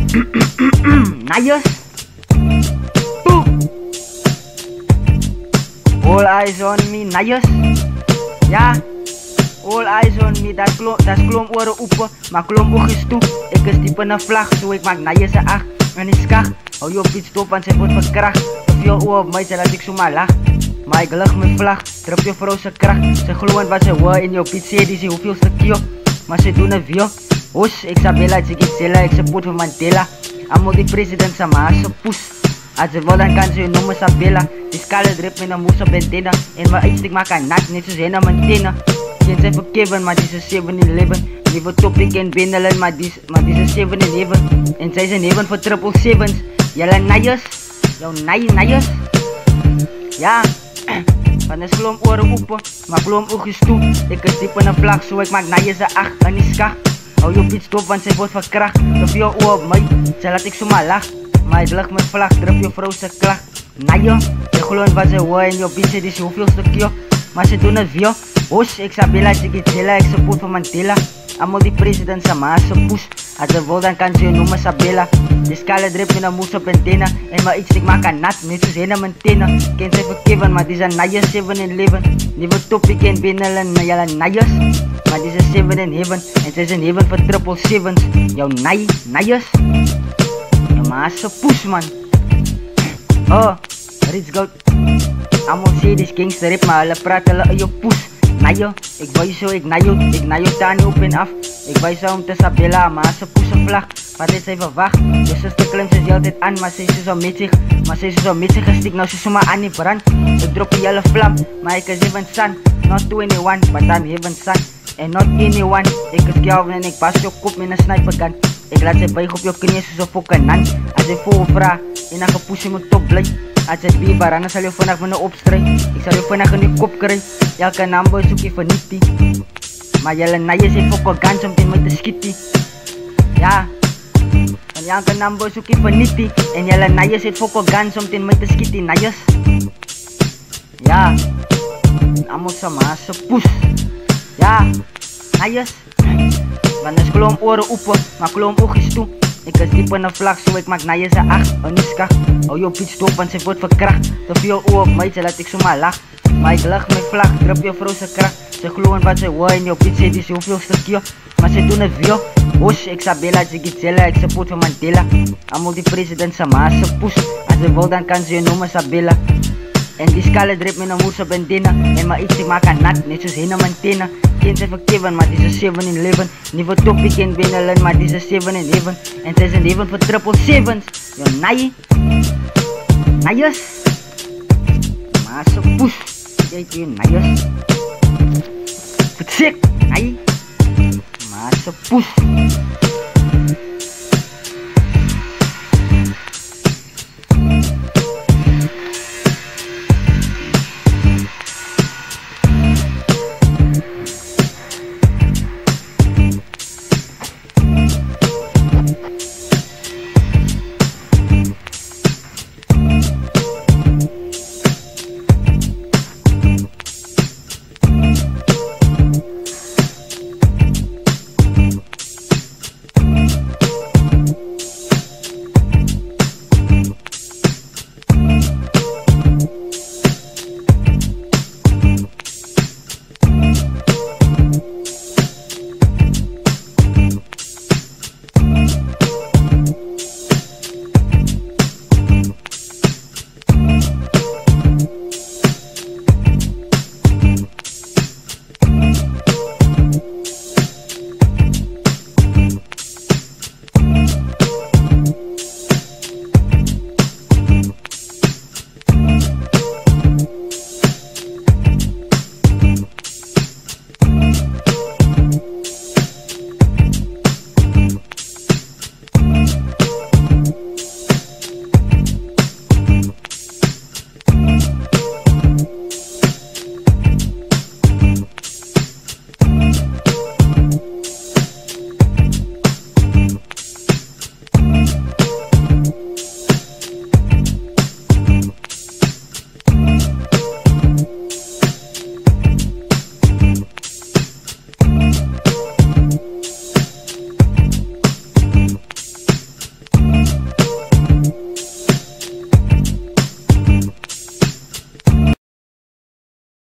Nayos. All eyes on me, Nayos. Ja. All eyes on me, dat klomp oren open, maar klomp oog is toe. Ik is diep in een vlag, zo ik maak Nayos een 8. En is kach, hou je op iets stop, want zij wordt verkracht. Te veel oor op mij, zij laat ik zomaar lach. Maar ik lach mijn vlag, trap je vrouw zijn kracht. Ze geloven wat ze wil in jouw pizza, die ze hoeveel stukje. Maar ze doen het veel. Hoes, ik Sabella, ik Zella, ik support voor Mandela. Amo die president sa maar ze poes. Als ze wil dan kan ze je noemen Sabella. Die skale drip met een moes op bentena. En mijn uitstik maak een nat, net zoals hen aan mijn tenen. Geen zijn voor Kevin, maar die is 7-11. Nieuwe topic en binnenland, maar die is 7-11. En zij zijn even voor 777's. Jelle Nayos, jouw Nayos. Ja, van de slom oren open, maar klomp oogjes toe. Ik is diep in een vlag, zo ik maak Nayos een 8. En die skach, hou je op iets stop, want zij wordt verkracht. Te veel oor op mij, zij laat ik zomaar lach. Maar ik lach mijn vlag, druk je vrouw zijn klacht. Najo, je gelooft wat ze wil in je pizza, die is hoeveel stukje. Maar ze doen het veel. Hoes, ik Sabella, ik Zella, ik support voor Mandela. Amo die president sa maar ze poes. Als ze wil dan kan ze je noemen Sabella. Die skale drip met een moes op bentena. En maar iets ik maak een nat, net zoals hen aan mijn tenen. Ken zij voor Kevin, maar die zijn Nayos 7-11. Nieuwe topic en binnenland, maar jelle Nayos. Maar die zijn 7 in heaven. En zij zijn heaven voor 777's. Jouw Nayos. Ja maar ze poes man. Oh, Rich Goat. Amo sê dis gangster rap, maar hulle praat hulle in jou poes. Nayo, ik wou zo, ik nayo tani op en af. Ik wou zo om te Sabella, maar ze poes een vlag. Wat is even wacht? Je zuster klimt zich altijd aan, maar ze is zo metsig. Maar ze is zo metsig gestikt, nou ze is zomaar aan die brand. Ik drop een jelle vlam, maar ik is even sun. Not 21, but I'm even sun. And not anyone. Ik is Kelvin en ik pas je kop met een sniper gun. Ik laat ze buig op je knieën zoals een fucking nan. Als je voor vraag, en dan gepoes je moet top blij. Als het bieber, anders zal je vandaag met een opstrijd. Ik zal je vandaag in je kop krijgen. Elke number zoek je vernietig. Maar jelle Nayos heeft ook een gans om die met te schieten. Ja. En elke number zoek je vernietig. En jelle Nayos heeft ook een gans om die met te schieten. Nayos. Ja. Amo sama ze poes. Ja. Nayos. Want is klomp oren open, maar klomp oogjes toe. Ik is diep in een vlag, zo ik maak Nayos een 8. Een niskach, hou je op iets stop, want ze wordt verkracht. Te veel oor op mij, ze laat ik zomaar lach. Maar ik lach mijn vlag, drop je vrouw zijn kracht. Ze geloven wat ze wil in je pizza, die is hoeveel stukje. Maar ze doen het veel. Hoes, ik Sabella, ik Zella, ik support voor Mandela. Amo die president sa maar ze poes. Als ze wil dan kan ze je noemen Sabella. En die skale drip met een moes op bentena. En maar iets ik maak een nat, net zoals hen aan mijn tenen. Geen zijn voor Kevin, maar die is 7-11. Nieuwe topic in binnenland, maar die is 7-11. En zij zijn even voor 777's. Yo, Nayos. Maar ze poes. Kijk je, Nayos. Verziek, maar ze poes.